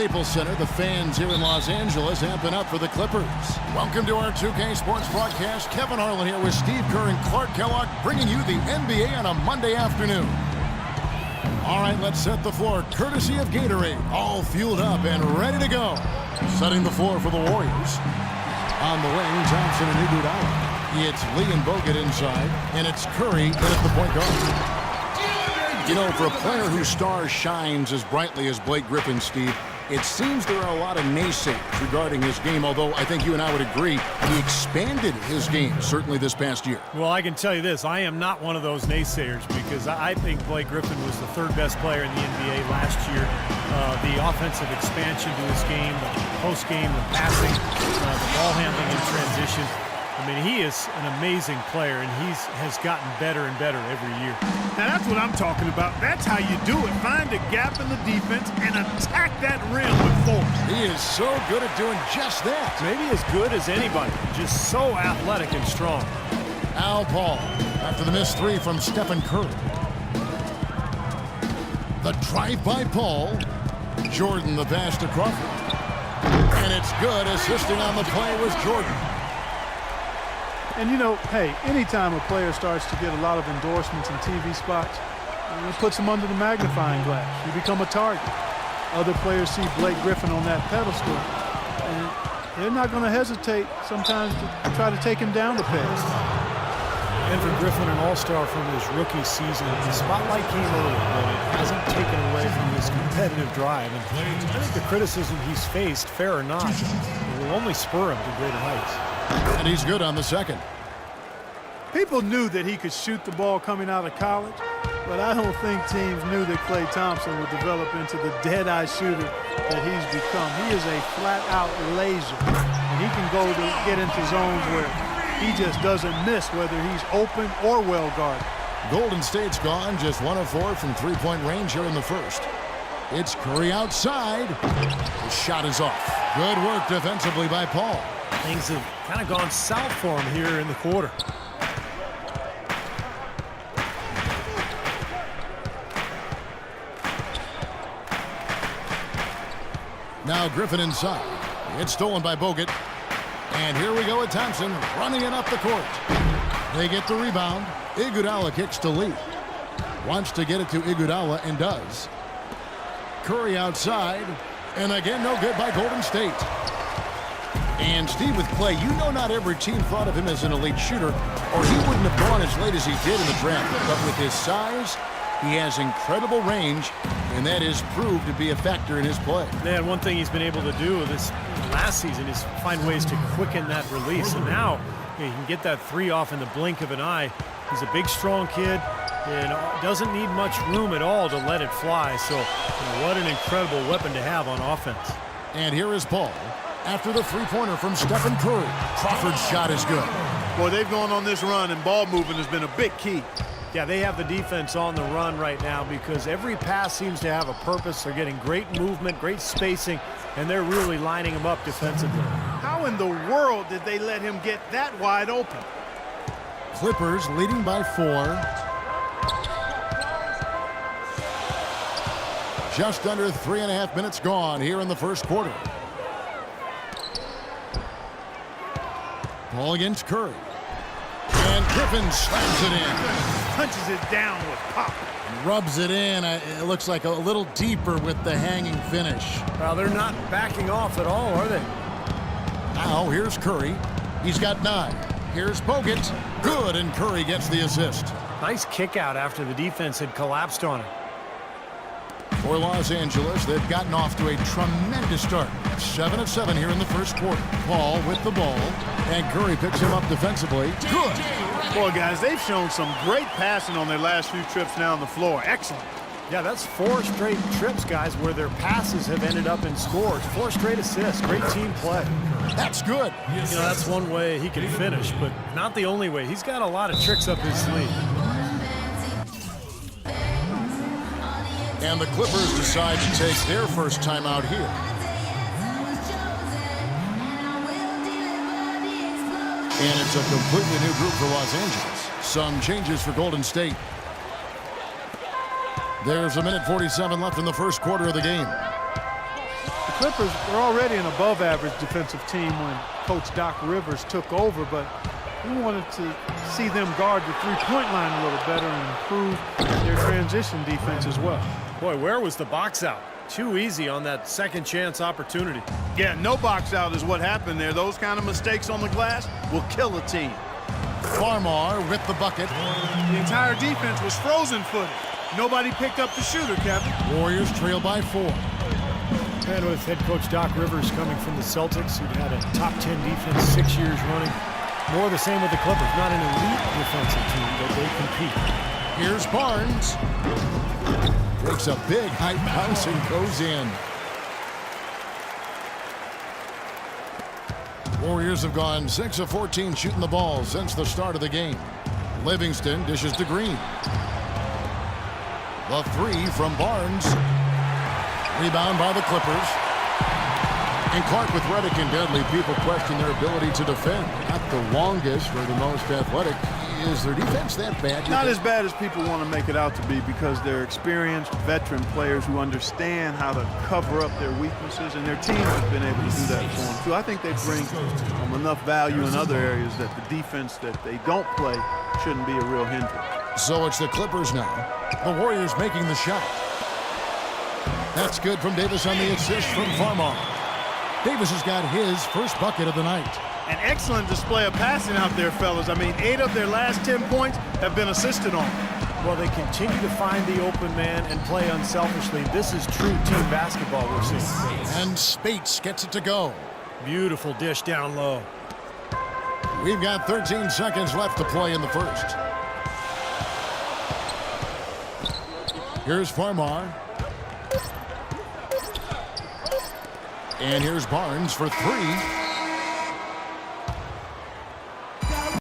Staples Center, the fans here in Los Angeles amping up for the Clippers. Welcome to our 2K Sports broadcast. Kevin Harlan here with Steve Kerr and Clark Kellogg, bringing you the NBA on a Monday afternoon. All right, let's set the floor, courtesy of Gatorade. All fueled up and ready to go. Setting the floor for the Warriors. On the wing, Thompson and Iguodala. It's Lee and Bogut inside, and it's Curry in at the point guard. You know, for a player whose star shines as brightly as Blake Griffin, Steve, it seems there are a lot of naysayers regarding his game, although I think you and I would agree he expanded his game, certainly this past year. Well, I can tell you this. I am not one of those naysayers because I think Blake Griffin was the third best player in the NBA last year. The offensive expansion to his game, the post-game, the passing, the ball handling in transition. I mean, he is an amazing player, and he has gotten better and better every year. Now, that's what I'm talking about. That's how you do it. Find a gap in the defense and attack that rim with force. He is so good at doing just that. Maybe as good as anybody. Just so athletic and strong. Al Paul after the missed three from Stephen Curry. The drive by Paul. Jordan the pass to Crawford. And it's good. Assisting on the play was Jordan. And, you know, hey, anytime a player starts to get a lot of endorsements and TV spots, it puts him under the magnifying glass. You become a target. Other players see Blake Griffin on that pedestal, and they're not going to hesitate sometimes to try to take him down the peg. And for Griffin, an all-star from his rookie season, the spotlight came early, but it hasn't taken away from his competitive drive. And I think the criticism he's faced, fair or not, will only spur him to greater heights. And he's good on the second. People knew that he could shoot the ball coming out of college, but I don't think teams knew that Klay Thompson would develop into the dead-eye shooter that he's become. He is a flat-out laser, and he can go to get into zones where he just doesn't miss, whether he's open or well-guarded. Golden State's gone, just 1 of 4 from three-point range here in the first. It's Curry outside. The shot is off. Good work defensively by Paul. Things have kind of gone south for him here in the quarter. Now Griffin inside. It's stolen by Bogut. And here we go with Thompson running it up the court. They get the rebound. Iguodala kicks to Lee. Wants to get it to Iguodala and does. Curry outside. And again, no good by Golden State. And Steve, with Klay, you know not every team thought of him as an elite shooter, or he wouldn't have gone as late as he did in the draft. But with his size, he has incredible range, and that is proved to be a factor in his play. Man, one thing he's been able to do this last season is find ways to quicken that release. And now he can get that three off in the blink of an eye. He's a big, strong kid and doesn't need much room at all to let it fly. So what an incredible weapon to have on offense. And here is Paul after the three-pointer from Stephen Curry. Crawford's shot is good. Boy, they've gone on this run, and ball movement has been a big key. Yeah, they have the defense on the run right now because every pass seems to have a purpose. They're getting great movement, great spacing, and they're really lining them up defensively. How in the world did they let him get that wide open? Clippers leading by 4. Just under 3.5 minutes gone here in the first quarter. Ball against Curry. And Griffin slams it in. Punches it down with pop. Rubs it in. It looks like a little deeper with the hanging finish. Well, they're not backing off at all, are they? Now here's Curry. He's got 9. Here's Bogut. Good, and Curry gets the assist. Nice kick out after the defense had collapsed on him. For Los Angeles, they've gotten off to a tremendous start. 7 of 7 here in the first quarter. Paul with the ball, and Curry picks him up defensively. Good. Boy, guys, they've shown some great passing on their last few trips down the floor. Excellent. Yeah, that's 4 straight trips, guys, where their passes have ended up in scores. 4 straight assists. Great team play. That's good. That's one way he can finish, but not the only way. He's got a lot of tricks up his sleeve. And the Clippers decide to take their first timeout here. And it's a completely new group for Los Angeles. Some changes for Golden State. There's 1:47 left in the first quarter of the game. The Clippers were already an above-average defensive team when Coach Doc Rivers took over, but we wanted to see them guard the three-point line a little better and improve their transition defense as well. Boy, where was the box out? Too easy on that second chance opportunity. Yeah, no box out is what happened there. Those kind of mistakes on the glass will kill a team. Farmar with the bucket. The entire defense was frozen-footed. Nobody picked up the shooter, Kevin. Warriors trail by 4. And with head coach Doc Rivers coming from the Celtics, who'd had a top 10 defense 6 years running. More the same with the Clippers. Not an elite defensive team, but they compete. Here's Barnes. Breaks a big high bounce and goes in. Warriors have gone 6 of 14 shooting the ball since the start of the game. Livingston dishes to Green. The three from Barnes. Rebound by the Clippers. And Clark with Reddick and Deadly, people question their ability to defend. Not the longest or the most athletic. Is their defense that bad? Not as bad as people want to make it out to be, because they're experienced veteran players who understand how to cover up their weaknesses, and their teams have been able to do that for them too. I think they bring enough value in other areas that the defense that they don't play shouldn't be a real hindrance. So it's the Clippers now. The Warriors making the shot. That's good from Davis on the assist from Farmar. Davis has got his first bucket of the night. An excellent display of passing out there, fellas. I mean, 8 of their last 10 points have been assisted on. Well, they continue to find the open man and play unselfishly. This is true team basketball we're seeing. And Spates gets it to go. Beautiful dish down low. We've got 13 seconds left to play in the first. Here's Farmar. And here's Barnes for 3.